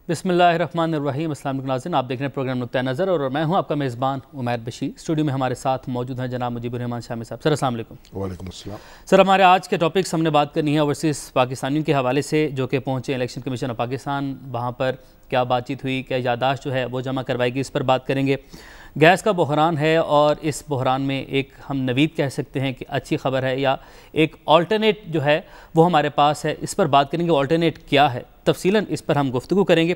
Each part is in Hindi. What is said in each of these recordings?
बिस्मिल्लाहिर्रहमानिर्रहीम। अस्सलाम वालेकुम नाज़रीन, आप देख रहे हैं प्रोग्राम नुक्ता नज़र और मैं हूं आपका मेज़बान उमैर बशीर। स्टूडियो में हमारे साथ मौजूद हैं जनाब मुजीबुर रहमान शामी साहब। सर अस्सलाम वालेकुम। वालेकुम अस्सलाम। सर, हमारे आज के टॉपिक्स हमने बात करनी है ओवरसीज़ पाकिस्तानियों के हवाले से जो कि पहुँचे इलेक्शन कमीशन ऑफ पाकिस्तान। वहाँ पर क्या बातचीत हुई, क्या यादाश्त जो है वो जमा करवाएगी, इस पर बात करेंगे। गैस का बहरान है और इस बहरान में एक हम नवीद कह सकते हैं कि अच्छी खबर है या एक ऑल्टरनेट जो है वो हमारे पास है, इस पर बात करेंगे। ऑल्टरनेट क्या है तफसीलन इस पर हम गुफ्तगू करेंगे।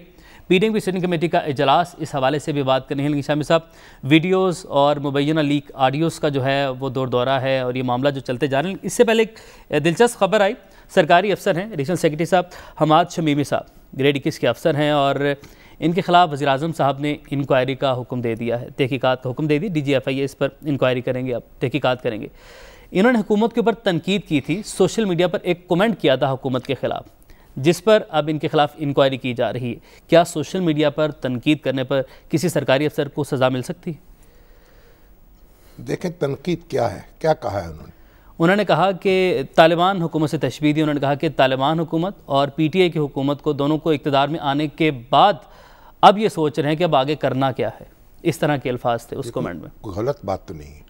पीडीएम की स्टैंडिंग कमेटी का इजलास, इस हवाले से भी बात करनी है। लेकिन शामी साहब, वीडियोज़ और मुबैना लीक ऑडियोज़ का जो है वो दौर दौरा है और ये मामला जो चलते जा रहे हैं। इससे पहले एक दिलचस्प खबर आई, सरकारी अफसर हैं एडिशनल सेक्रेटरी साहब हमाद शमीमी साहब, ग्रेड 21 के अफसर हैं और इनके खिलाफ वज़ीर आज़म साहब ने इंक्वायरी का हुक्म दे दिया है, तहकीकात का हुक्म दे दी। DGFI इस पर इंक्वायरी करेंगे, अब तहकीकात करेंगे। इन्होंने हुकूमत के ऊपर तनकीद की थी, सोशल मीडिया पर एक कमेंट किया था हुकूमत के ख़िलाफ़, जिस पर अब इनके खिलाफ इंक्वायरी की जा रही है। क्या सोशल मीडिया पर तनकीद करने पर किसी सरकारी अफसर को सज़ा मिल सकती है? देखें तनकीद क्या है, क्या कहा है उन्होंने कहा कि तालिबान हुकूमत से तशबीह दी। उन्होंने कहा कि तालिबान हुकूमत और PTI की हुकूमत को, दोनों को इक़्तिदार में आने के बाद अब ये सोच रहे हैं कि अब आगे करना क्या है। इस तरह के अल्फाज थे उस कमेंट में। कोई गलत बात तो नहीं है।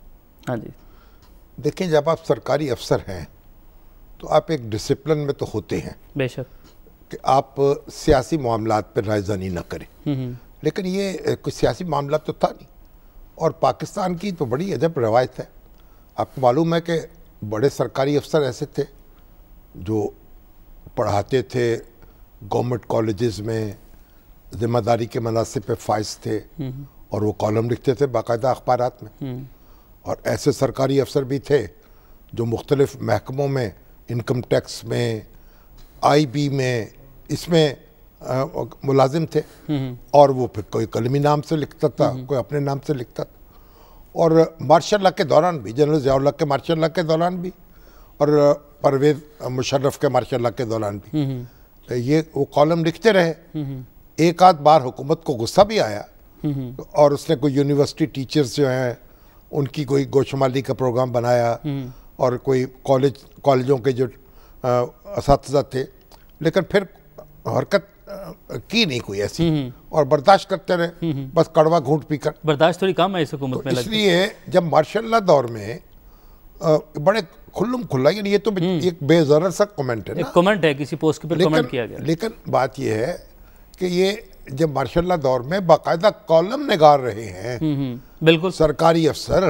हाँ जी, देखें जब आप सरकारी अफसर हैं तो आप एक डिसिप्लिन में तो होते हैं, बेशक, कि आप सियासी मामलात पर रायज़ानी न करें। लेकिन ये कोई सियासी मामला तो था नहीं और पाकिस्तान की तो बड़ी अजब रवायत है। आपको मालूम है कि बड़े सरकारी अफसर ऐसे थे जो पढ़ाते थे गवर्नमेंट कॉलेजेस में, ज़िम्मेदारी के मनासिब पे फाइज थे और वो कॉलम लिखते थे बाकायदा अखबारात में। और ऐसे सरकारी अफसर भी थे जो मुख्तलिफ महकमों में, इनकम टैक्स में, IB में, इसमें मुलाजिम थे और वो फिर कोई कलमी नाम से लिखता था, कोई अपने नाम से लिखता था। और मार्शल लॉ के दौरान भी, जनरल ज़ियाउल हक के मार्शल लॉ के दौरान भी और परवेज़ मुशर्रफ के मार्शल लॉ के दौरान भी ये वो कॉलम लिखते रहे। एक आध बार हुकूमत को गुस्सा भी आया और उसने कोई यूनिवर्सिटी टीचर्स जो हैं उनकी कोई गोशमाली का प्रोग्राम बनाया और कोई कॉलेजों के जो असातिज़ा थे, लेकिन फिर हरकत की नहीं कोई ऐसी और बर्दाश्त करते रहे, बस कड़वा घूंट पीकर। बर्दाश्त थोड़ी कम है इस हुकूमत में। इसलिए जब मार्शल लॉ दौर में बड़े खुल्लम खुल्ला, ये तो एक बेज़रर सा कमेंट है ना, एक कमेंट है, किसी पोस्ट के ऊपर कमेंट किया गया। लेकिन बात यह है कि ये जब मार्शल लॉ दौर में बाकायदा कॉलम निगार रहे हैं बिल्कुल सरकारी अफसर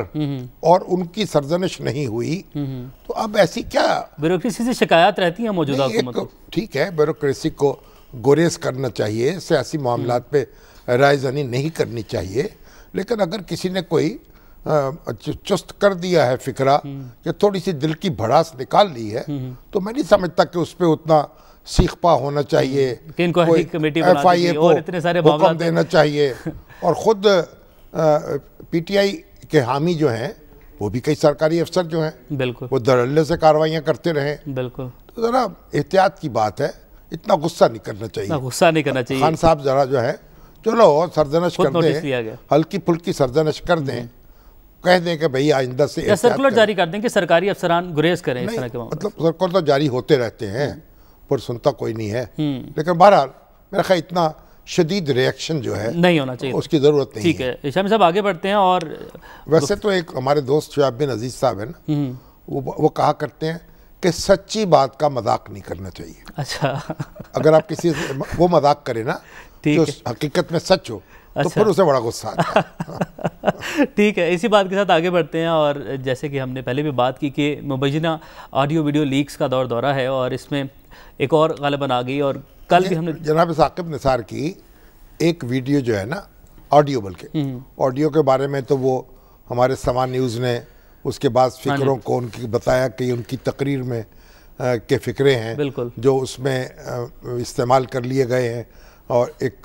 और उनकी सरजनिश नहीं हुई, तो अब ऐसी क्या ब्यूरोक्रेसी से शिकायत रहती है मौजूदा हुकूमत को। ठीक है, ब्यूरोक्रेसी को गुरेज करना चाहिए, सियासी मामलात पे रायज़ानी नहीं करनी चाहिए। लेकिन अगर किसी ने कोई चुस्त कर दिया है फिक्रा या थोड़ी सी दिल की भड़ास निकाल ली है, तो मैं नहीं समझता कि उस पर उतना सीखपा होना चाहिए, कोई कमेटी FIA को हुक्म देना चाहिए। और ख़ुद PTI के हामी जो हैं वो भी कई सरकारी अफसर जो हैं बिल्कुल वो धड़ल्ले से कार्रवाइयाँ करते रहे। बिल्कुल, तो ज़रा एहतियात की बात है, इतना गुस्सा नहीं करना चाहिए। गुस्सा नहीं करना चाहिए। खान साहब ज़रा जो है चलो सरजनश कर दें, हल्की फुल्की सरजनश कर दें, कह दें कि भाई आइंदा से सर्कुलर जारी कर दें कि सरकारी अफसरान गुरेज करें इस तरह के मामले। मतलब सर्कुलर तो जारी होते रहते हैं पर सुनता कोई नहीं है। लेकिन बहरहाल मेरा ख्याल इतना शदीद रिएक्शन जो है नहीं होना चाहिए, उसकी ज़रूरत नहीं है। ठीक है शामी साहब, आगे बढ़ते हैं। और वैसे तो एक हमारे दोस्त शुआब बिन अजीज़ साहब है ना, वो कहा करते हैं कि सच्ची बात का मजाक नहीं करना चाहिए। अच्छा, अगर आप किसी से वो मजाक करें ना जो हकीकत में सच हो, तो फिर उसे बड़ा गुस्सा आता है। ठीक है, इसी बात के साथ आगे बढ़ते हैं। और जैसे कि हमने पहले भी बात की कि मुबैना ऑडियो वीडियो लीक्स का दौर दौरा है और इसमें एक और गालिबन आ गई। और कल भी हमने जनाब साकिब निसार की एक वीडियो जो है ना, ऑडियो, बल्कि ऑडियो के बारे में तो वो हमारे समा न्यूज़ ने उसके बाद फ़िक्रों को उनकी बताया कि उनकी तकरीर में के फ़िक्रे हैं जो उसमें इस्तेमाल कर लिए गए हैं और एक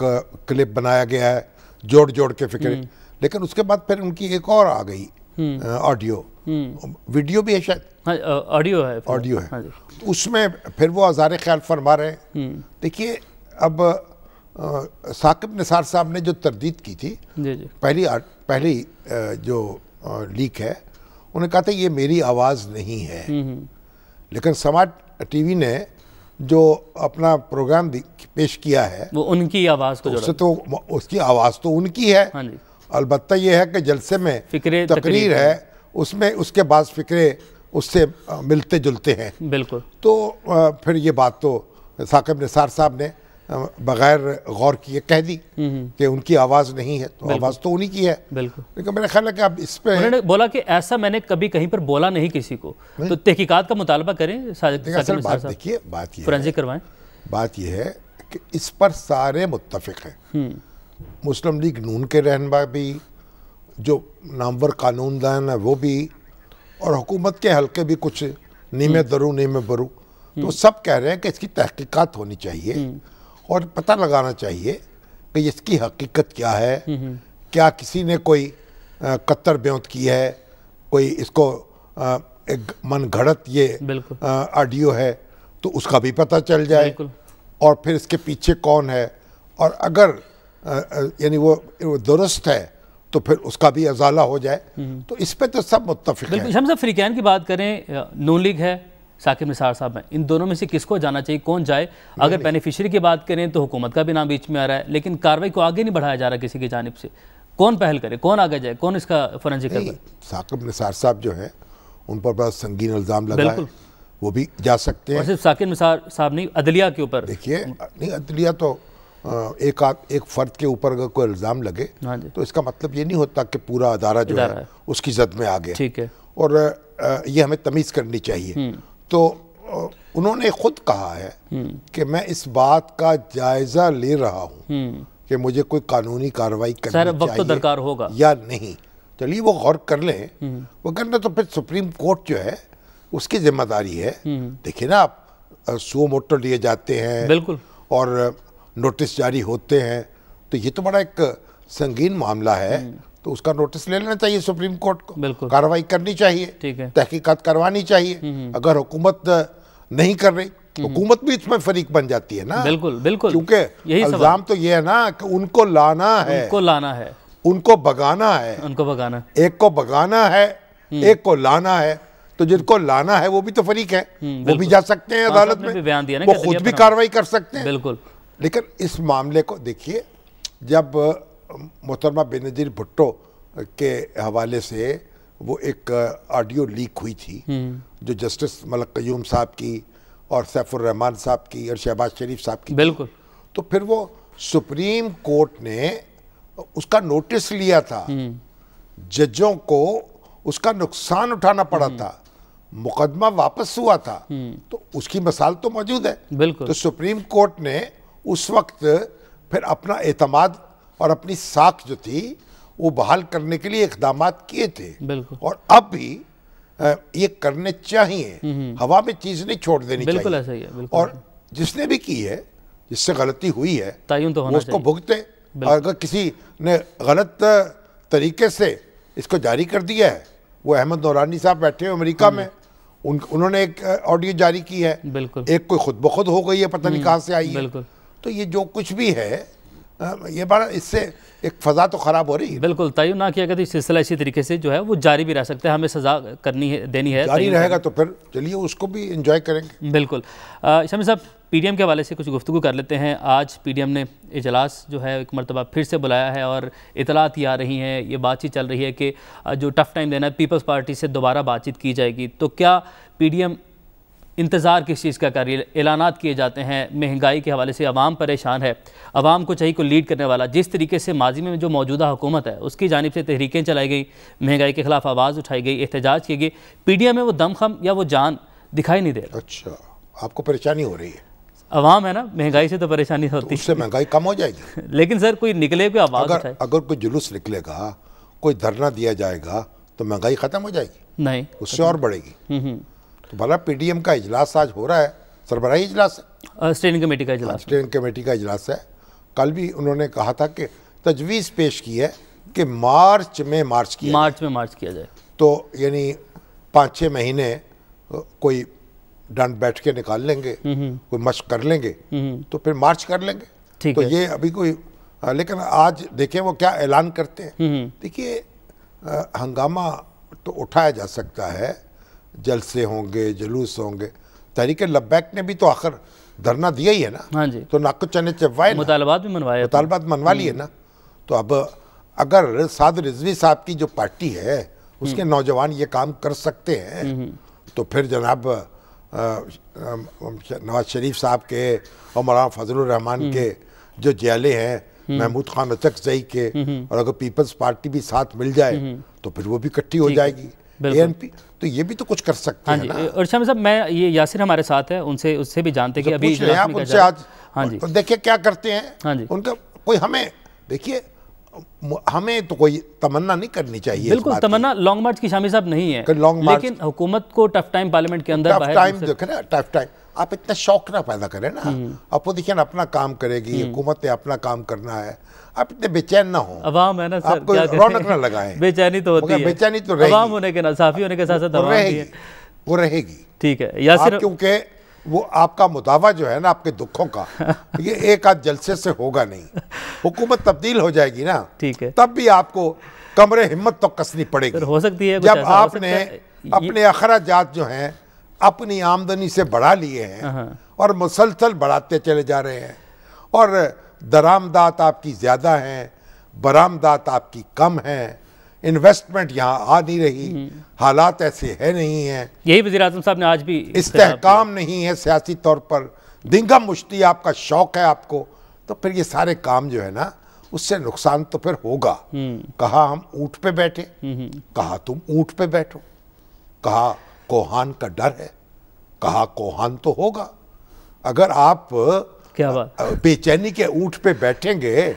क्लिप बनाया गया है जोड़ जोड़ के फ़िक्रे। लेकिन उसके बाद फिर उनकी एक और आ गई ऑडियो, वीडियो भी है शायद, ऑडियो है, ऑडियो है। उसमें फिर वो आज़ार ख्याल फरमा रहे हैं। देखिए अब साकिब निसार साहब ने जो तरदीद की थी, पहली जो लीक है, उन्होंने कहा था ये मेरी आवाज़ नहीं है। लेकिन समाज TV ने जो अपना प्रोग्राम पेश किया है वो उनकी आवाज़ को उससे तो उसकी आवाज़ तो उनकी है। हाँ जी। अलबत्ता ये है कि जलसे में तकरीर है, उसमें उसके बाद फिक्रे उससे मिलते जुलते हैं। बिल्कुल। तो फिर ये बात तो साकिब निसार साहब ने बगैर गौर किए कह दी कि उनकी आवाज़ नहीं है, तो आवाज़ तो उन्हीं की है। बिल्कुल। लेकिन मेरा ख्याल है कि अब इस पे उन्होंने बोला कि ऐसा मैंने कभी कहीं पर बोला नहीं किसी को, तो तहकीकात का मुतालबा करें। असल बात देखिए, बात ये फोरेंसिक करवाएं। बात ये है कि इस पर सारे मुत्तफिक हैं। मुस्लिम लीग नून के रहनुमा भी, जो नामवर कानूनदान है वो भी, और हुकूमत के हल्के भी कुछ नीमे दरू नीमे बरू, तो सब कह रहे हैं कि इसकी तहकीकात होनी चाहिए और पता लगाना चाहिए कि इसकी हकीकत क्या है। क्या किसी ने कोई कत्तर ब्योंत की है, कोई इसको एक मन घड़त ये ऑडियो है, तो उसका भी पता चल जाए, और फिर इसके पीछे कौन है, और अगर यानी वो दुरुस्त है तो फिर उसका भी अजाला हो जाए। तो इस पे तो सब मुत्तफिक हैं। शम्स साहब, फ्रीकैन की बात करें, नून लीग है, साकिब निसार साहब हैं, इन दोनों में से किसको जाना चाहिए, कौन जाए? अगर बेनिफिशियरी की बात करें तो हुकूमत का भी नाम बीच में आ रहा है, लेकिन कार्रवाई को आगे नहीं बढ़ाया जा रहा किसी की जानिब से। कौन पहल करे, कौन आगे जाए, कौन इसका फोरेंसिक करे? साकिब निसार साहब जो है उन पर बड़ा संगीन इल्ज़ाम लगा है, वो भी जा सकते हैं। और सिर्फ साकिब निसार साहब नहीं, अदलिया के ऊपर देखिए, नहीं अदलिया तो एक फ़र्द के ऊपर अगर कोई इल्ज़ाम लगे तो इसका मतलब ये नहीं होता कि पूरा अदारा जो है उसकी जद में आ गया। ठीक है। और ये हमें तमीज़ करनी चाहिए। तो उन्होंने खुद कहा है कि मैं इस बात का जायज़ा ले रहा हूँ कि मुझे कोई कानूनी कार्रवाई करनी वक्त तो दरकार होगा या नहीं। चलिए वो गौर कर लें, वो करना तो फिर सुप्रीम कोर्ट जो है उसकी जिम्मेदारी है। देखिए ना, आप सुओ मोटो लिए जाते हैं, बिल्कुल, और नोटिस जारी होते हैं, तो ये तो बड़ा एक संगीन मामला है, तो उसका नोटिस ले लेना चाहिए सुप्रीम कोर्ट को, कार्रवाई करनी चाहिए, तहकीकात करवानी चाहिए। अगर हुकूमत नहीं कर रही, हुकूमत भी इसमें फरीक बन जाती है ना। बिल्कुल बिल्कुल, क्योंकि इल्जाम तो ये है ना कि उनको लाना है, उनको भगाना है, एक को भगाना है, एक को लाना है। तो जिनको लाना है वो भी तो फरीक है, वो भी जा सकते हैं अदालत में, वो खुद भी कार्रवाई कर सकते हैं। बिल्कुल। लेकिन इस मामले को देखिए, जब मोहतरमा बेनज़ीर भुट्टो के हवाले से वो एक ऑडियो लीक हुई थी, जो जस्टिस मलिक क़य्यूम साहब की और सैफुर रहमान साहब की और शहबाज शरीफ साहब की, बिल्कुल, तो फिर वो सुप्रीम कोर्ट ने उसका नोटिस लिया था, जजों को उसका नुकसान उठाना पड़ा था, मुकदमा वापस हुआ था, तो उसकी मिसाल तो मौजूद है। बिल्कुल। तो सुप्रीम कोर्ट ने उस वक्त फिर अपना एतमाद और अपनी साख जो थी वो बहाल करने के लिए इक़दाम किए थे। बिल्कुल। और अब भी ये करने चाहिए, हवा में चीज़ नहीं छोड़ देनी बिल्कुल चाहिए। ऐसा ही है, बिल्कुल। और जिसने भी की है, जिससे गलती हुई है, तायुन तो होना उसको भुगते। अगर किसी ने गलत तरीके से इसको जारी कर दिया है, वो अहमद नौरानी साहब बैठे हुए अमेरिका में, उन्होंने एक ऑडियो जारी की है, एक कोई खुद ब खुद हो गई है, पता नहीं कहाँ से आई है। तो ये जो कुछ भी है, ये बड़ा, इससे एक फ़ज़ा तो ख़राब हो रही है। बिल्कुल, तयन ना किया गया तो सिलसिला इसी तरीके से जो है वो जारी भी रह सकता है, हमें सज़ा करनी है, देनी है, जारी रहेगा तो फिर चलिए उसको भी एंजॉय करेंगे। बिल्कुल। शमी साहब, पीडीएम के हवाले से कुछ गुफ्तगू कर लेते हैं। आज पीडीएम ने इजलास जो है एक मरतबा फिर से बुलाया है और इतलात आ रही हैं, ये बातचीत चल रही है कि जो टफ टाइम देना है पीपल्स पार्टी से दोबारा बातचीत की जाएगी। तो क्या पीडीएम इंतज़ार किस चीज़ का कर रही है? ऐलानात किए जाते हैं, महंगाई के हवाले से आवाम परेशान है, आवाम को चाहिए कोई लीड करने वाला। जिस तरीके से माजी में जो मौजूदा हुकूमत है उसकी जानिब से तहरीकें चलाई गई, महंगाई के खिलाफ आवाज़ उठाई गई, एहतजाज किए गए, पीडीएम में वो दमखम या वो जान दिखाई नहीं दे रहा। अच्छा, आपको परेशानी हो रही है? आवाम है ना, महंगाई से तो परेशानी होती है, उससे महंगाई कम हो जाएगी। लेकिन सर कोई निकले, कोई आवाज़ उठाए, अगर कोई जुलूस निकलेगा, कोई धरना दिया जाएगा, तो महंगाई ख़त्म हो जाएगी? नहीं, उससे और बढ़ेगी। तो भला पीडीएम का इजलास आज हो रहा है, सरबराही इजलास है, स्टैंडिंग कमेटी का इजलास, स्टैंडिंग कमेटी का इजलास है। कल भी उन्होंने कहा था कि तजवीज़ पेश की है कि मार्च में मार्च किया जाए। तो यानी 5-6 महीने कोई डंड बैठ के निकाल लेंगे, कोई मशक कर लेंगे, तो फिर मार्च कर लेंगे। तो ये अभी कोई, लेकिन आज देखें वो क्या ऐलान करते हैं। देखिए, हंगामा तो उठाया जा सकता है, जलसे होंगे, जुलूस होंगे। तहरीक लब्बैक ने भी तो आखिर धरना दिया ही है ना। हाँ जी। तो नाको चने चबाए, मुतालबात भी मनवाए, मुतालबात मनवा लिए ना। तो अब अगर साद रिजवी साहब की जो पार्टी है उसके नौजवान ये काम कर सकते हैं, तो फिर जनाब नवाज शरीफ साहब के और मौलाना फजलुर रहमान के जो जयाले हैं, महमूद खान अचकजई के, और अगर पीपल्स पार्टी भी साथ मिल जाए तो फिर वो भी इकट्ठी हो जाएगी ANP। तो ये भी तो कुछ कर सकते हैं ना। और शामिल साहब, मैं ये यासिर हमारे साथ है, उनसे उससे भी जानते कि अभी आप उनसे आज, हाँ जी, देखिए क्या करते हैं। हाँ जी, उनका कोई, हमें देखिए, हमें तो कोई तमन्ना नहीं करनी चाहिए। बिल्कुल तमन्ना लॉन्ग मार्च की शामिल साहब नहीं है, लेकिन हुकूमत को टफ टाइम पार्लियामेंट के अंदर टफ टाइम देखे ना, टफ टाइम। आप इतना शौक ना पैदा करें ना, अपोजिशन अपना काम करेगी, हुकूमत ने अपना काम करना है, आप इतने बेचैन ना हो। अवाम है ना सर, आपको रौनक ना लगाएं। बेचैनी तो होती है, बेचैनी तो रहेगी, अवाम होने के ना, साफी होने के साथ साथ वो रहेगी। ठीक है यासिर, क्योंकि वो आपका मुदावा जो है ना आपके दुखों का, ये एक आध जलसे से होगा नहीं। हुकूमत तब्दील हो जाएगी ना, ठीक है, तब भी आपको कमरे हिम्मत तो कसनी पड़ेगी। हो सकती है जब आपने अपने अखराजात जो हैं अपनी आमदनी से बढ़ा लिए हैं और मुसलसल बढ़ाते चले जा रहे हैं, और दरामदात आपकी ज़्यादा हैं, बरामदात आपकी कम हैं, इन्वेस्टमेंट यहाँ आ नहीं रही, हालात ऐसे है नहीं हैं, यही वज़ीर-ए-आज़म साहब ने आज भी, इस्तेहकाम नहीं है सियासी तौर पर, दिंगा मुश्ती आपका शौक है आपको, तो फिर ये सारे काम जो है ना उससे नुकसान तो फिर होगा। कहा हम ऊँट पे बैठे, कहा तुम ऊँट पे बैठो, कहा कोहान का डर है, कहा कोहान तो होगा। अगर आप क्या बात, बेचैनी के ऊँट पे बैठेंगे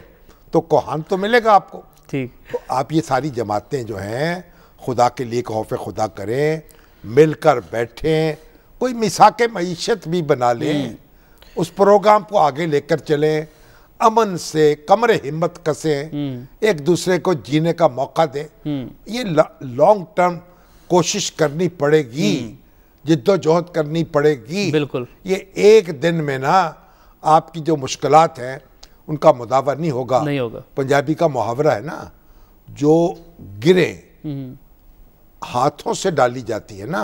तो कोहान तो मिलेगा आपको। ठीक, तो आप ये सारी जमातें जो हैं खुदा के लिए खौफ खुदा करें, मिलकर बैठें, कोई मिसाके मईशत भी बना लें, उस प्रोग्राम को आगे लेकर चलें, अमन से कमरे हिम्मत कसें, एक दूसरे को जीने का मौका दें। ये लॉन्ग टर्म कोशिश करनी पड़ेगी, जिद्दोजहद करनी पड़ेगी। बिल्कुल, ये एक दिन में ना आपकी जो मुश्किलात हैं उनका मुदावा नहीं होगा। पंजाबी का मुहावरा है ना, जो गिरे हाथों से डाली जाती है ना,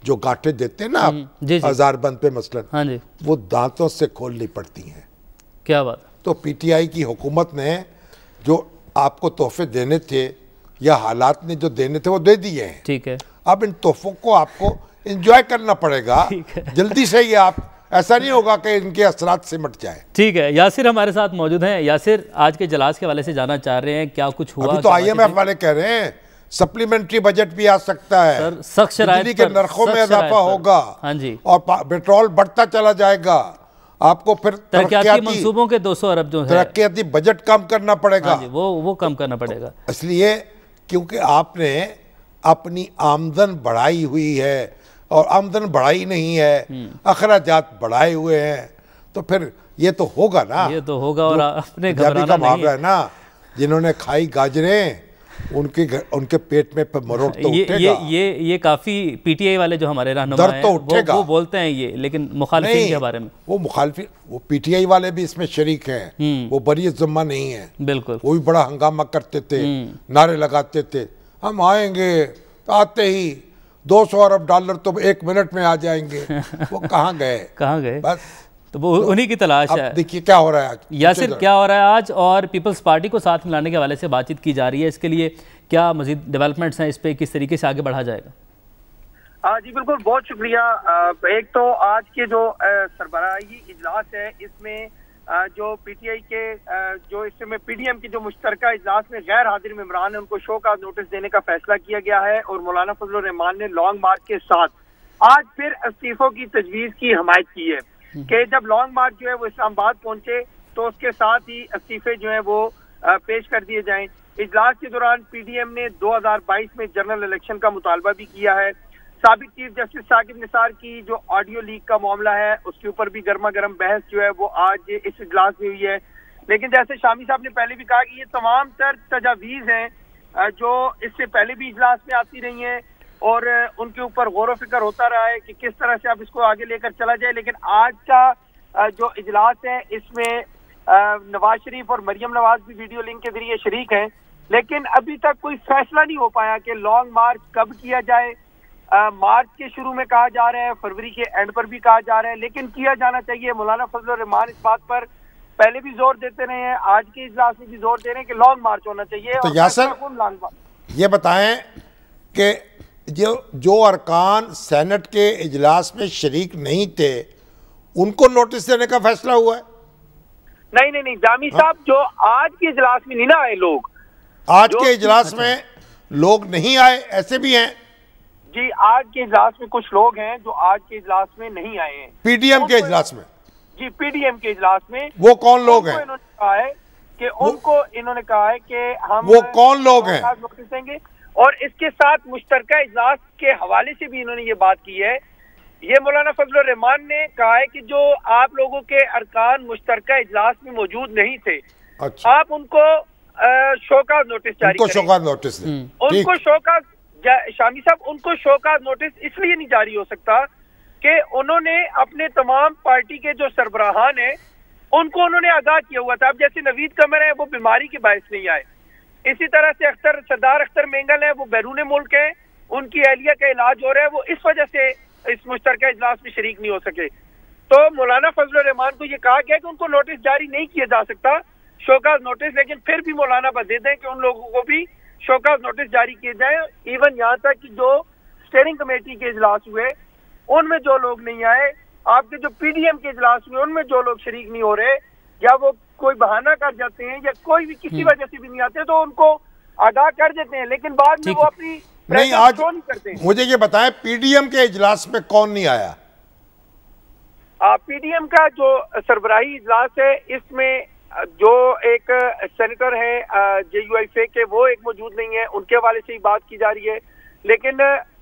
जो गांठें देते हैं ना आप हजारबंद पे मसलन, हाँ जी, वो दांतों से खोलनी पड़ती हैं। क्या बात। तो PTI की हुकूमत ने जो आपको तोहफे देने थे या हालात ने जो देने थे वो दे दिए हैं। ठीक है, अब इन तोहफों को आपको एंजॉय करना पड़ेगा जल्दी से। ये आप, ऐसा नहीं होगा कि इनके असरात से मट जाए। ठीक है, यासिर हमारे साथ मौजूद हैं। यासिर, आज के इजलास के हवाले से जानना चाह रहे हैं, क्या कुछ हुआ? अभी तो IMF वाले कह रहे हैं सप्लीमेंट्री बजट भी आ सकता है, बिजली के नरखों में इजाफा होगा, हाँ जी, और पेट्रोल बढ़ता चला जाएगा, आपको फिर तरक्याती मंसूबों के 200 अरब जो है तरक्याती बजट कम करना पड़ेगा। हाँ जी, वो कम करना पड़ेगा, इसलिए क्योंकि आपने अपनी आमदन बढ़ाई हुई है और आमदन बढ़ाई नहीं है, अखराजात बढ़ाए हुए हैं, तो फिर ये तो होगा ना, ये तो होगा। और अपने घबराना नहीं है ना, जिन्होंने खाई गाजरें उनके पेट में मरोड़ तो उठेगा। ये काफी PTI वाले जो हमारे रहनुमा हैं, तो उठेगा, वो बोलते हैं ये, लेकिन मुखालिफिन के बारे में, वो मुखालिफिन, वो PTI वाले भी इसमें शरीक हैं, वो बरी ज़िम्मा नहीं है। बिल्कुल, वो भी बड़ा हंगामा करते थे, नारे लगाते थे, हम आएंगे, आते ही $200 अरब तो 1 मिनट में आ जाएंगे। वो कहाँ गए? बस तो वो उन्हीं की तलाश है। देखिए क्या हो रहा है आज, यासिर, क्या हो रहा है आज, और पीपल्स पार्टी को साथ मिलाने के हवाले से बातचीत की जा रही है, इसके लिए क्या मजीद डेवलपमेंट्स हैं, इस पे किस तरीके से आगे बढ़ा जाएगा? जी बिल्कुल, बहुत शुक्रिया। एक तो आज के जो सरबराही इजलास है, इसमें जो PTI के जो इस समय PDM के जो मुश्तरका इजलास में गैर हाजिर मेंबरान है, उनको शो का नोटिस देने का फैसला किया गया है, और मौलाना फजलुर रहमान ने लॉन्ग मार्च के साथ आज फिर इस्तीफों की तजवीज़ की हमायत की है कि जब लॉन्ग मार्च जो है वो इस्लामाबाद पहुंचे तो उसके साथ ही इस्तीफे जो है वो पेश कर दिए जाएं। इजलास के दौरान PDM ने 2022 में जनरल इलेक्शन का मुतालबा भी किया है। साबिक चीफ जस्टिस साकिब निसार की जो ऑडियो लीक का मामला है, उसके ऊपर भी गर्मा गर्म बहस जो है वो आज इस इजलास में हुई है। लेकिन जैसे शामी साहब ने पहले भी कहा कि ये तमाम तर तजावीज़ हैं जो इससे पहले भी इजलास में आती रही हैं, और उनके ऊपर गौर फिक्र होता रहा है कि किस तरह से अब इसको आगे लेकर चला जाए। लेकिन आज का जो इजलास है, इसमें नवाज शरीफ और मरियम नवाज भी वीडियो लिंक के जरिए शरीक हैं, लेकिन अभी तक कोई फैसला नहीं हो पाया कि लॉन्ग मार्च कब किया जाए, मार्च के शुरू में कहा जा रहा है, फरवरी के एंड पर भी कहा जा रहा है, लेकिन किया जाना चाहिए। मौलाना फजल रहमान इस बात पर पहले भी जोर देते रहे हैं, आज के इजलास में भी जोर दे रहे हैं कि लॉन्ग मार्च होना चाहिए। तो यासर ये बताएं कि जो अरकान सेनेट के इजलास में शरीक नहीं थे उनको नोटिस देने का फैसला हुआ है? नहीं जामी साहब, जो आज के इजलास में नहीं ना आए लोग, आज के इजलास में लोग नहीं आए, ऐसे भी हैं जी। आज के इजलास में कुछ लोग हैं जो आज के इजलास में नहीं आए हैं, पीडीएम के इजलास में। जी, पीडीएम के इजलास में। वो कौन लोग हैं? इन्होंने कहा है कि इन्होंने कहा है कि हम वो कौन लोग हैं नोटिस देंगे, और इसके साथ मुश्तरका इजलास के हवाले से भी इन्होंने ये बात की है। ये मौलाना फजल रहमान ने कहा है कि जो आप लोगों के अरकान मुश्तरका इजलास में मौजूद नहीं थे, अच्छा, आप उनको शोकाज नोटिस जारी करें। शोकाज नोटिस उनको शोकाज, शामी साहब, उनको शोकाज नोटिस इसलिए नहीं जारी हो सकता कि उन्होंने अपने तमाम पार्टी के जो सरबराहान हैं उनको उन्होंने आगाह किया हुआ था। अब जैसे नवीद कमर है, वो बीमारी के बायस नहीं आए। इसी तरह से सरदार अख्तर मेंगल है, वो बैरून मुल्क है, उनकी एहलिया का इलाज हो रहा है, वो इस वजह से इस मुश्तरका इजलास में शरीक नहीं हो सके। तो मौलाना फजल रहमान को ये कहा गया कि उनको नोटिस जारी नहीं किया जा सकता, शोकाज नोटिस, लेकिन फिर भी मौलाना बस दे दें कि उन लोगों को भी शोकाज नोटिस जारी किए जाए। इवन यहाँ तक कि जो स्टीयरिंग कमेटी के इजलास हुए उनमें जो लोग नहीं आए, आपके जो पीडीएम के इजलास हुए उनमें जो लोग शरीक नहीं हो रहे, या वो कोई बहाना कर जाते हैं या कोई भी किसी वजह से भी नहीं आते, तो उनको आगाह कर देते हैं, लेकिन बाद में वो अपनी नहीं आज नहीं करते हैं। मुझे ये बताएं, पीडीएम के इजलास में कौन नहीं आया? पीडीएम का जो सरबराही इजलास है, इसमें जो एक सेनेटर है JUIF के, वो एक मौजूद नहीं है, उनके हवाले से ही बात की जा रही है। लेकिन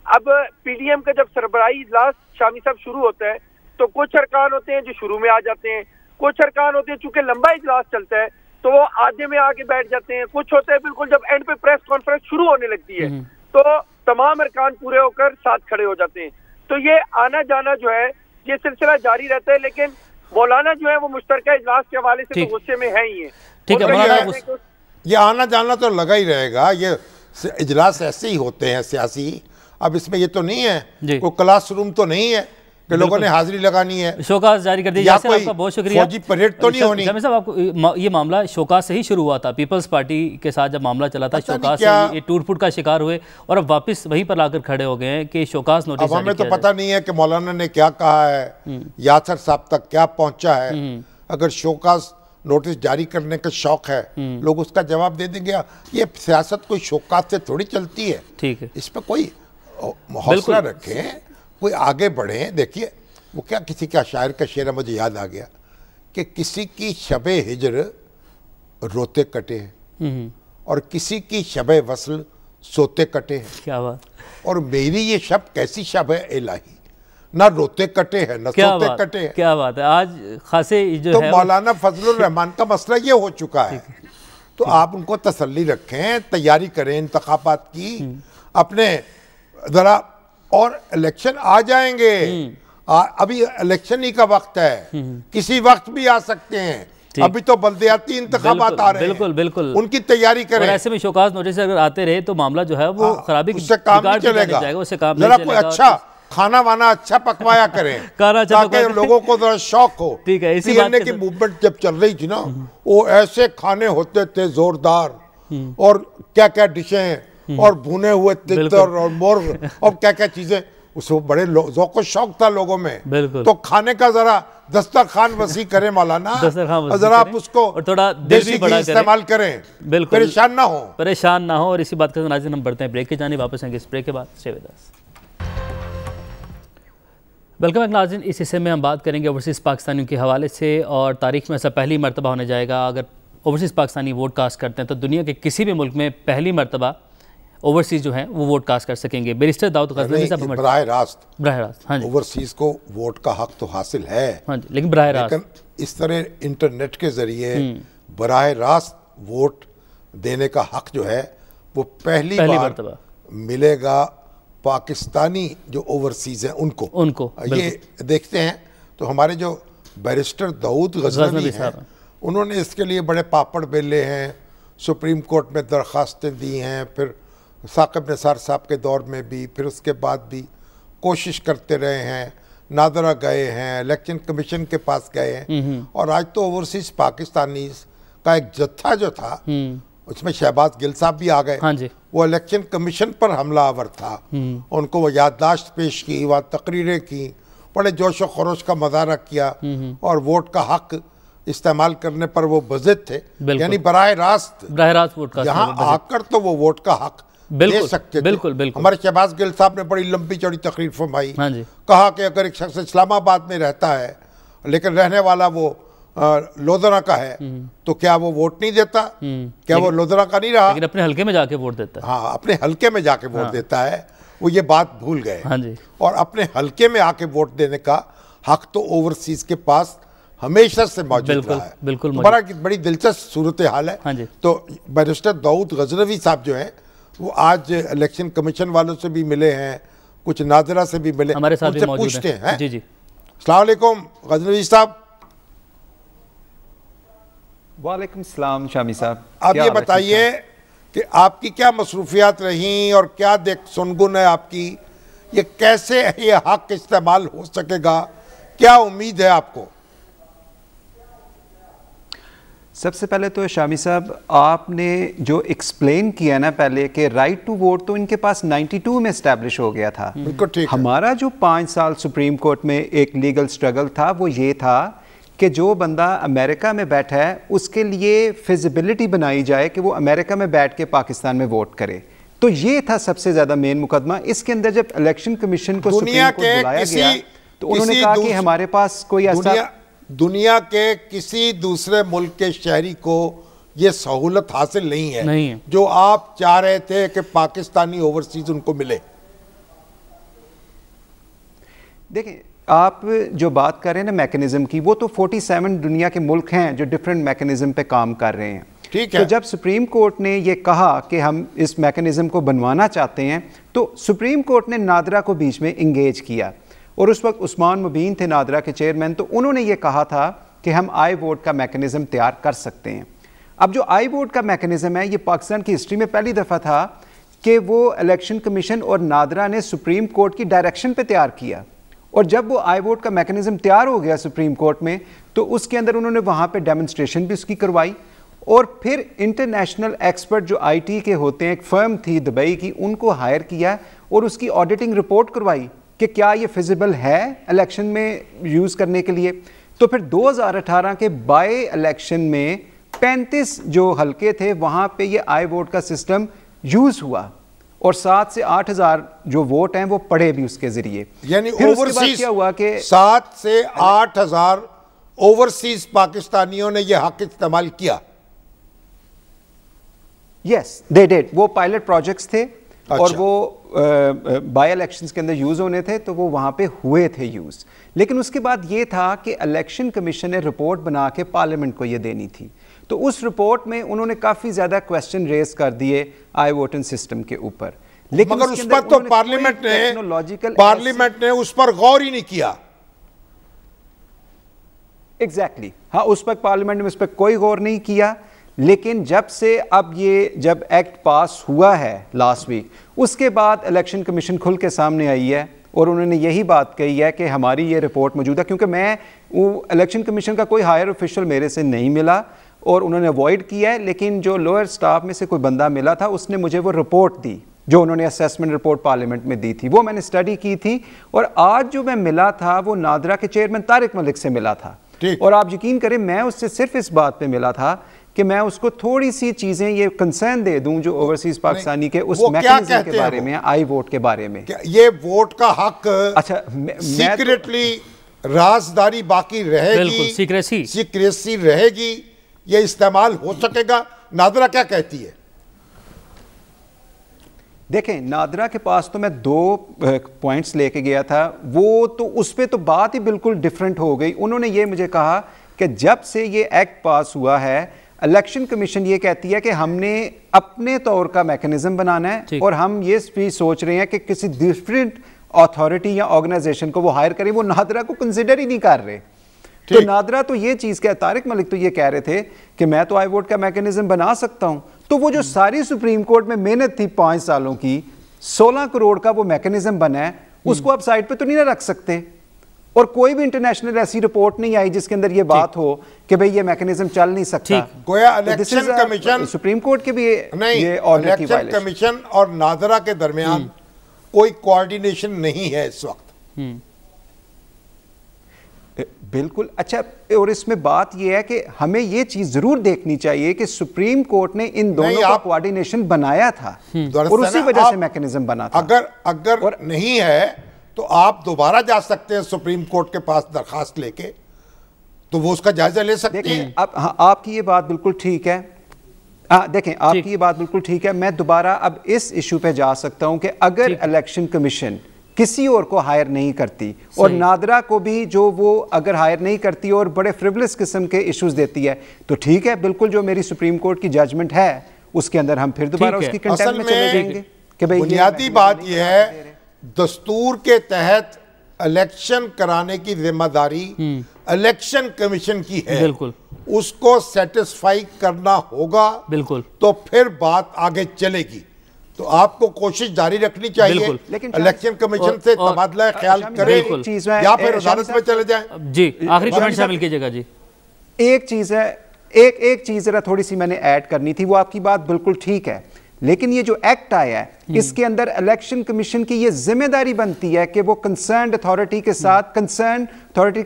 अब पीडीएम का जब सरबराही इजलास शामी साहब शुरू होता है तो कुछ अरकान होते हैं जो शुरू में आ जाते हैं, कुछ अरकान होते हैं चूंकि लंबा इजलास चलता है तो वो आधे में आके बैठ जाते हैं, कुछ होता है बिल्कुल जब एंड पे प्रेस कॉन्फ्रेंस शुरू होने लगती है तो तमाम अरकान पूरे होकर साथ खड़े हो जाते हैं। तो ये आना जाना जो है ये सिलसिला जारी रहता है, लेकिन मौलाना जो है वो मुश्तरका इजलास के हवाले से तो गुस्से में है ही है। ठीक है, ये आना जाना तो लगा ही रहेगा, ये इजलास ऐसे ही होते हैं सियासी। अब इसमें ये तो नहीं है कोई क्लासरूम तो नहीं है कि लोगों ने हाजिरी लगानी है, शोकाज जारी कर दी। आपका बहुत शुक्रिया। फौजी परेड तो नहीं होनी। साहब, आपको ये मामला शोकाज से ही शुरू हुआ था, पीपल्स पार्टी के साथ जब मामला चला था शोकाज से ये टूट-फूट का शिकार हुए और अब वापस वहीं पर लाकर खड़े हो गए हैं कि शोकाज नोटिस। अब हमें तो पता नहीं है कि मौलाना ने क्या कहा है, यासर साहब तक क्या पहुंचा है। अगर शोकाज नोटिस जारी करने का शौक है, लोग उसका जवाब दे देंगे। ये सियासत कोई शोकाज से थोड़ी चलती है। ठीक है, इस पर कोई हौसला रखें, कोई आगे बढ़े। देखिए वो क्या, किसी का शायर का शेर मुझे याद आ गया कि किसी की शबे हिजर रोते कटे हैं और किसी की शबे वसल सोते कटे हैं। क्या बात। और मेरी ये शब कैसी शब है इलाही, ना रोते कटे हैं ना सोते कटे हैं। क्या बात है। आज खासे जो तो मौलाना फजलुर रहमान का मसला ये हो चुका है, तो आप उनको तसल्ली रखें, तैयारी करें इंतखाबात की अपने जरा, और इलेक्शन आ जाएंगे। अभी इलेक्शन ही का वक्त है, किसी वक्त भी आ सकते हैं। अभी तो बल्दियाती इंतखाबात आ रहे हैं, बिल्कुल बिल्कुल, उनकी तैयारी करें। ऐसे में शोकाज नोटिस अगर आते रहे तो मामला जो है वो खराबी उससे काम नहीं चलेगा। जरा कोई अच्छा खाना वाना अच्छा पकवाया करें ताकि लोगों को जरा शौक हो। ठीक है, इसी बात की मूवमेंट जब चल रही थी ना, वो ऐसे खाने होते थे जोरदार, और क्या क्या डिशें, और भुने हुए तितर और मुर्ग और क्या क्या चीजें, उसको बड़े ज़ौक़ शौक था लोगों में। तो खाने का जरा दस्तरखान वसी करें मौलाना, और जरा आप उसको और थोड़ा देसी घी इस्तेमाल करें, बिल्कुल परेशान ना हो। और इसी बात के नाज़रीन हम बढ़ते हैं ब्रेक के जाने, वापस आएंगे इस ब्रेक के बाद। Stay with us. Welcome back नाज़रीन। इस हिस्से में हम बात करेंगे ओवरसीज़ पाकिस्तानियों के हवाले से, और तारीख में ऐसा पहली मरतबा होने जाएगा अगर ओवरसीज़ पाकिस्तानी वोट कास्ट करते हैं तो दुनिया के किसी भी मुल्क में पहली मरतबा ओवरसीज जो हैं वो वोट कास्ट कर सकेंगे। बैरिस्टर दाऊद गज़नवी साहब बराह रास्त हाँ जी, ओवरसीज को वोट का हक तो हासिल है, हाँ जी, लेकिन बराह रास्त इस तरह इंटरनेट के जरिए बराह रास्त वोट देने का हक जो है वो पहली बार मिलेगा पाकिस्तानी जो ओवरसीज हैं उनको ये देखते हैं। तो हमारे जो बैरिस्टर दाऊद गज़नवी हैं उन्होंने इसके लिए बड़े पापड़ बेले हैं, सुप्रीम कोर्ट में दरख्वास्तें दी हैं, फिर साकिब निसार साहब के दौर में भी, फिर उसके बाद भी कोशिश करते रहे हैं, नादरा गए हैं, इलेक्शन कमीशन के पास गए हैं, और आज तो ओवरसीज पाकिस्तानीज का एक जत्था जो था उसमें शहबाज गिल साहब भी आ गए। हाँ जी। वो इलेक्शन कमीशन पर हमलावर था, उनको वो याददाश्त पेश की, वहाँ तकरीरें की, बड़े जोश व खरोश का मुजाहरा किया, और वोट का हक इस्तेमाल करने पर वो बज़िद थे, यानी बराह रास्त वोट का यहाँ आकर तो वो वोट का हक दे सकते थे। बिल्कुल बिल्कुल। हमारे शहबाज गिल साहब ने बड़ी लंबी चौड़ी तकरीर फरमाई। हाँ जी। कहा कि अगर एक शख्स इस्लामाबाद में रहता है लेकिन रहने वाला वो लोधरा का है तो क्या वो वोट नहीं देता? क्या वो लोधरा का नहीं रहा? लेकिन अपने हल्के में जाके वोट देता है। हाँ, अपने हल्के में जाके वोट देता है। वो ये बात भूल गए। हाँ जी। और अपने हल्के में आके वोट देने का हक तो ओवरसीज के पास हमेशा से मौजूद रहा है। बिल्कुल बड़ी दिलचस्प सूरत हाल है। हाँ जी। तो बैरिस्टर दाऊद गजनवी साहब जो हैं वो आज इलेक्शन कमीशन वालों से भी मिले हैं, कुछ नादरा से भी मिले, हमारे साथ भी मौजूद पूछते हैं। जी जी। अस्सलाम वालेकुम गजनवी साहब। वालेकुम सलाम शामी साहब। आप ये बताइए कि आपकी क्या मसरूफियात रहीं और क्या सुनगुन है आपकी, ये कैसे ये हक इस्तेमाल हो सकेगा, क्या उम्मीद है आपको? सबसे पहले तो शामी साहब आपने जो एक्सप्लेन किया ना पहले कि राइट टू वोट तो इनके पास 92 में इस्टेब्लिश हो गया था। बिल्कुल ठीक। हमारा जो 5 साल सुप्रीम कोर्ट में एक लीगल स्ट्रगल था वो ये था कि जो बंदा अमेरिका में बैठा है उसके लिए फिजिबिलिटी बनाई जाए कि वो अमेरिका में बैठ के पाकिस्तान में वोट करे। तो ये था सबसे ज़्यादा मेन मुकदमा। इसके अंदर जब इलेक्शन कमीशन को सुप्रीम कोर्ट बुलाया गया तो उन्होंने कहा कि हमारे पास कोई ऐसा दुनिया के किसी दूसरे मुल्क के शहरी को ये सहूलत हासिल नहीं है जो आप चाह रहे थे कि पाकिस्तानी ओवरसीज उनको मिले। देखिए आप जो बात कर रहे हैं ना मैकेनिज्म की, वो तो 47 दुनिया के मुल्क हैं जो डिफरेंट मैकेनिज्म पे काम कर रहे हैं। ठीक है। तो जब सुप्रीम कोर्ट ने ये कहा कि हम इस मैकेनिज्म को बनवाना चाहते हैं तो सुप्रीम कोर्ट ने नादरा को बीच में इंगेज किया, और उस वक्त उस्मान मुबीन थे नादरा के चेयरमैन। तो उन्होंने ये कहा था कि हम आई वोट का मैकेनिज्म तैयार कर सकते हैं। अब जो आई वोट का मैकेनिज्म है ये पाकिस्तान की हिस्ट्री में पहली दफ़ा था कि वो इलेक्शन कमीशन और नादरा ने सुप्रीम कोर्ट की डायरेक्शन पे तैयार किया, और जब वो आई वोट का मैकेनिज्म तैयार हो गया सुप्रीम कोर्ट में तो उसके अंदर उन्होंने वहाँ पे डेमोन्स्ट्रेशन भी उसकी करवाई, और फिर इंटरनेशनल एक्सपर्ट जो आईटी के होते हैं, एक फर्म थी दुबई की, उनको हायर किया और उसकी ऑडिटिंग रिपोर्ट करवाई कि क्या ये फिजिबल है इलेक्शन में यूज़ करने के लिए। तो फिर 2018 के बाय इलेक्शन में 35 जो हल्के थे वहाँ पे ये आई वोट का सिस्टम यूज़ हुआ, और 7 से 8 हज़ार जो वोट हैं वो पड़े भी उसके ज़रिए। यानी ओवरसीज क्या हुआ कि 7 से 8 हज़ार ओवरसीज पाकिस्तानियों ने यह हक इस्तेमाल किया। Yes they did. वो पायलट प्रोजेक्ट्स थे। अच्छा। और वो बाय इलेक्शंस के अंदर यूज़ होने थे तो वो वहाँ पे हुए थे यूज़। लेकिन उसके बाद ये था कि इलेक्शन कमीशन ने रिपोर्ट बना के पार्लियामेंट को ये देनी थी, तो उस रिपोर्ट में उन्होंने काफ़ी ज़्यादा क्वेश्चन रेज कर दिए आई वोटिंग सिस्टम के ऊपर। लेकिन मगर उस पर तो पार्लियामेंट ने उस पर गौर ही नहीं किया। एग्जैक्टली हाँ, उस पर पार्लियामेंट ने उस पर कोई गौर नहीं किया। लेकिन जब से अब ये जब एक्ट पास हुआ है लास्ट वीक, उसके बाद इलेक्शन कमीशन खुल के सामने आई है और उन्होंने यही बात कही है कि हमारी ये रिपोर्ट मौजूद है। क्योंकि मैं वो इलेक्शन कमीशन का कोई हायर ऑफिशियल मेरे से नहीं मिला और उन्होंने अवॉइड किया है, लेकिन जो लोअर स्टाफ में से कोई बंदा मिला था उसने मुझे वो रिपोर्ट दी जो उन्होंने असेसमेंट रिपोर्ट पार्लियामेंट में दी थी, वो मैंने स्टडी की थी। और आज जो मैं मिला था वो नादरा के चेयरमैन तारिक मलिक से मिला था, और आप यकीन करें मैं उससे सिर्फ इस बात पे मिला था कि मैं उसको थोड़ी सी चीजें ये कंसर्न दे दूं जो ओवरसीज पाकिस्तानी के उस मैकेनिज्म के बारे में, आई वोट के बारे में। ये वोट का हक अच्छा सीक्रेटली राजदारी बाकी रहेगी, सीक्रेसी रहेगी, ये इस्तेमाल हो सकेगा? नादरा क्या कहती है? देखें, नादरा के पास तो मैं 2 पॉइंट्स लेके गया था, वो तो उस पर तो बात ही बिल्कुल डिफरेंट हो गई। उन्होंने ये मुझे कहा कि जब से ये एक्ट पास हुआ है इलेक्शन कमीशन ये कहती है कि हमने अपने तौर का मैकेनिज्म बनाना है और हम ये भी सोच रहे हैं कि किसी डिफरेंट अथॉरिटी या ऑर्गेनाइजेशन को वो हायर करें। वो नादरा को कंसिडर ही नहीं कर रहे। तो नादरा तो ये चीज क्या, तारिक मलिक तो ये कह रहे थे कि मैं तो आई वोट का मैकेनिज्म बना सकता हूं। तो वो जो सारी सुप्रीम कोर्ट में मेहनत थी 5 सालों की, 16 करोड़ का वो मैकेनिज्म बना है, उसको आप साइड पे तो नहीं ना रख सकते। और कोई भी इंटरनेशनल ऐसी रिपोर्ट नहीं आई जिसके अंदर ये बात हो कि भाई ये मैकेनिज्म चल नहीं सकता। गोया इलेक्शन कमीशन, सुप्रीम कोर्ट के भी नहीं, ये ऑर्डर की इलेक्शन कमीशन और नादरा के दरमियान कोई कोऑर्डिनेशन नहीं है इस वक्त। बिल्कुल। अच्छा, और इसमें बात यह है कि हमें यह चीज जरूर देखनी चाहिए कि सुप्रीम कोर्ट ने इन दोनों का कोऑर्डिनेशन बनाया था और उसी वजह से मैकेनिज्म बना था। अगर नहीं है तो आप दोबारा जा सकते हैं सुप्रीम कोर्ट के पास दरखास्त लेके, तो वो उसका जायजा ले सकते हैं। अब हाँ, आपकी ये बात बिल्कुल ठीक है। देखें, आपकी ये बात बिल्कुल ठीक है। मैं दोबारा अब इस इशू पे जा सकता हूं कि अगर इलेक्शन कमीशन किसी और को हायर नहीं करती और नादरा को भी जो वो अगर हायर नहीं करती और बड़े फ्रिवलेस किस्म के इश्यूज देती है, तो ठीक है, बिल्कुल जो मेरी सुप्रीम कोर्ट की जजमेंट है उसके अंदर हम फिर दोबारा उसकी कंटेम्प्ट में चले जाएंगे कि भाई बुनियादी बात यह है, दस्तूर के तहत इलेक्शन कराने की जिम्मेदारी इलेक्शन कमीशन की है। बिल्कुल, उसको सेटिस्फाई करना होगा। बिल्कुल, तो फिर बात आगे चलेगी। तो आपको कोशिश जारी रखनी चाहिए, लेकिन इलेक्शन कमीशन से तबादला ख्याल करें या फिर अदालत में चले जाएं। जी, आखिरी कमेंट शामिल कीजिएगा जी। एक चीज है, एक चीज जरा थोड़ी सी मैंने ऐड करनी थी। वो आपकी बात बिल्कुल ठीक है, लेकिन ये जो एक्ट आया है इसके अंदर इलेक्शन कमीशन की ये जिम्मेदारी बनती है कि वो कंसर्न्ड अथॉरिटी के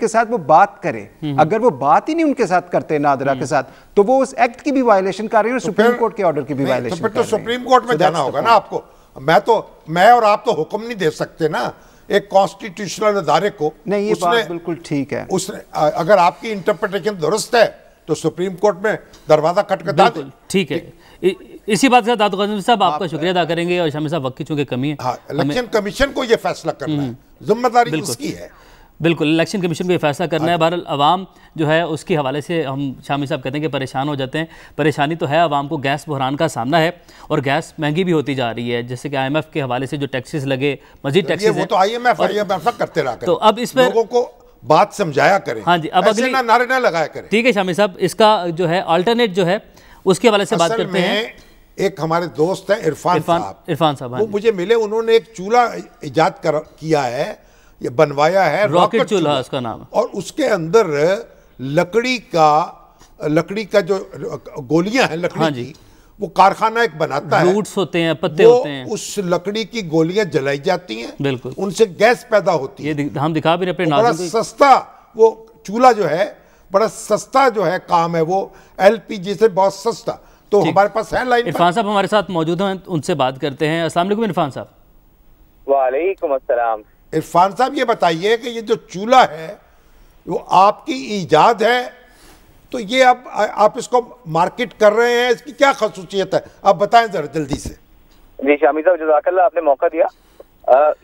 साथ वो बात करे। अगर वो बात ही नहीं उनके साथ करते, नादरा के साथ, तो वो उस एक्ट की भी वायलेशन कर रहे हैं और सुप्रीम कोर्ट के ऑर्डर की भी वायलेशन कर रहे हैं। तो सुप्रीम कोर्ट में जाना होगा ना आपको। मैं और आप तो हुक्म नहीं दे सकते ना एक कॉन्स्टिट्यूशनल अदारे को। नहीं, ये बात बिल्कुल ठीक है। उसने अगर आपकी इंटरप्रिटेशन दुरुस्त है तो सुप्रीम कोर्ट में दरवाजा खटखटा दे। ठीक है, इसी बात का दादू कासिम साहब आपका शुक्रिया अदा करेंगे और शामिल साहब वक्त की चूंकि कमी है। हाँ, इलेक्शन कमीशन को ये फैसला करना है, जिम्मेदारी उसकी है। बिल्कुल, इलेक्शन कमीशन को ये फैसला करना है। बहरहाल अवाम जो है उसके हवाले से हम शामिल साहब कहते हैं कि परेशान हो जाते हैं। परेशानी तो है, अवाम को गैस बहरान का सामना है और गैस महंगी भी होती जा रही है। जैसे कि IMF के हवाले से जो टैक्सेस लगे, मजीद टैक्सेस, वो तो IMF करते रहा तो अब इस पर लोगों को बात समझाया करें। हाँ जी, अब अगली नारे ना लगाया करें। ठीक है शामिल साहब, इसका जो है अल्टरनेट जो है उसके हवाले से बात करते हैं। एक हमारे दोस्त हैं इरफान साहब, हाँ, वो मुझे मिले। उन्होंने एक चूल्हा इजाद किया है, ये बनवाया है, रॉकेट चूल्हा उसका नाम, और उसके अंदर लकड़ी का जो गोलियां हैं लकड़ी की, वो कारखाना एक बनाता है, रूट्स होते हैं, पत्ते होते हैं, उस लकड़ी की गोलियां जलाई जाती हैं। बिल्कुल, उनसे गैस पैदा होती है। ये हम दिखा भी रहे अपने बड़ा सस्ता वो चूल्हा जो है, बड़ा सस्ता जो है काम है वो, LPG से बहुत सस्ता। तो हमारे पास है लाइन। इरफान साहब हमारे साथ मौजूद हैं, उनसे बात करते हैं। अस्सलाम वालेकुम इरफान साहब। वालेकुम अस्सलाम। इरफान साहब ये बताइए कि ये जो चूल्हा है वो आपकी ईजाद है, तो ये अब आप इसको मार्केट कर रहे हैं, इसकी क्या खसूसियत है, आप बताएं जरा जल्दी से। जी शामी साहब, जज़ाकल्लाह, आपने मौका दिया।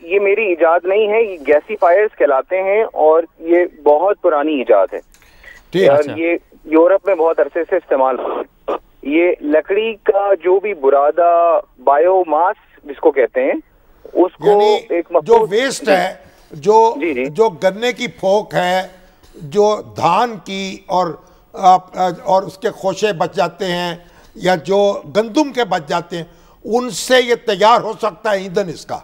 ये मेरी ईजाद नहीं है, ये गैसीफायर्स कहलाते हैं और ये बहुत पुरानी ईजाद है। ये यूरोप में बहुत अरसे से इस्तेमाल हो। ये लकड़ी का जो भी बुरादा, बायोमास जिसको कहते हैं, उसको एक जो वेस्ट है, जो गन्ने की फोक है, जो धान की और उसके खोशे बच जाते हैं या जो गंदुम के बच जाते हैं, उनसे ये तैयार हो सकता है ईंधन इसका।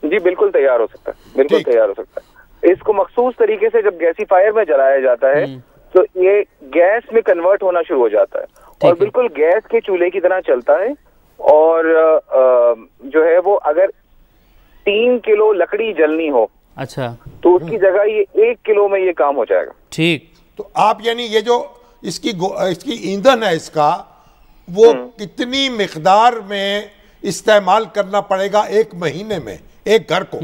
जी बिल्कुल तैयार हो सकता है, बिल्कुल तैयार हो सकता है। इसको मखसूस तरीके से जब गैसीफायर में जलाया जाता है तो ये गैस में कन्वर्ट होना शुरू हो जाता है और बिल्कुल गैस के चूल्हे की तरह चलता है। और जो है वो अगर 3 किलो लकड़ी जलनी हो, अच्छा, तो उसकी जगह ये 1 किलो में ये काम हो जाएगा। ठीक, तो आप यानी ये जो इसकी ईंधन है इसका, वो कितनी मिकदार में इस्तेमाल करना पड़ेगा एक महीने में एक घर को?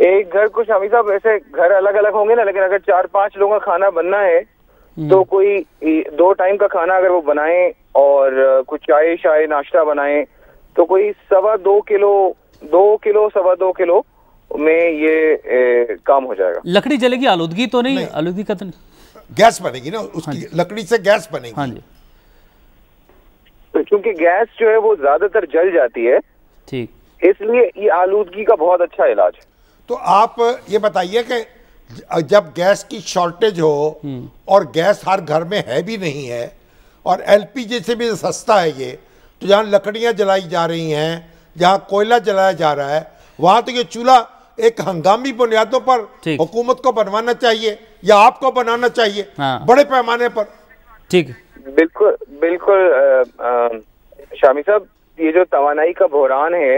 एक घर को शामी साहब, ऐसे घर अलग अलग होंगे ना, लेकिन अगर 4-5 लोगों का खाना बनना है तो कोई 2 टाइम का खाना अगर वो बनाएं और कुछ चाय शाय नाश्ता बनाएं तो कोई 2.25 किलो 2.25 किलो में ये काम हो जाएगा। लकड़ी जलेगी, आलूदगी तो नहीं? आलूदगी का तो नहीं, गैस बनेगी ना उसकी, लकड़ी से गैस बनेगी। हाँ जी, तो चूंकि गैस जो है वो ज्यादातर जल जाती है, ठीक, इसलिए ये आलूदगी का बहुत अच्छा इलाज है। तो आप ये बताइए कि जब गैस की शॉर्टेज हो और गैस हर घर में है भी नहीं है और LPG से भी सस्ता है ये, तो जहाँ लकड़ियाँ जलाई जा रही हैं, जहाँ कोयला जलाया जा रहा है, वहां तो ये चूल्हा एक हंगामी बुनियादों पर हुकूमत को बनवाना चाहिए या आपको बनाना चाहिए, बड़े पैमाने पर। ठीक, बिल्कुल बिल्कुल शामी साहब, ये जो तवानाई का बहरान है,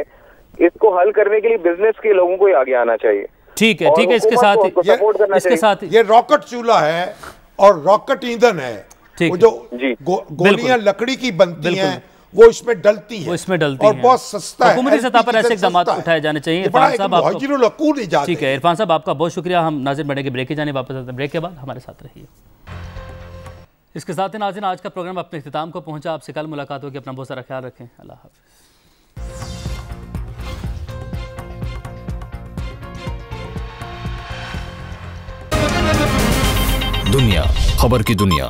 इसको हल करने के लिए बिजनेस के लोगों को आगे आना चाहिए। ठीक है, ठीक है। इसके साथ ये रॉकेट चूल्हा है और रॉकेट ईंधन है, वो जो गोलियां लकड़ी की बनती हैं वो इसमें डलती है, और बहुत सस्ता है। हुकूमती सतह पर ऐसे इक़दाम उठाए जाने चाहिए। इरफान साहब आपका, ठीक है इरफान साहब, आपका बहुत शुक्रिया। हम नाज़रीन बढ़ेंगे ब्रेक के जाने, वापस आते हैं ब्रेक के बाद, हमारे साथ रहिए। इसके साथ ही नाज़रीन आज का प्रोग्राम अपने इख्तिताम को पहुंचा। आपसे कल मुलाकात होगी, अपना बहुत सारा ख्याल रखें। अल्लाह हाफ़िज़। दुनिया खबर की दुनिया।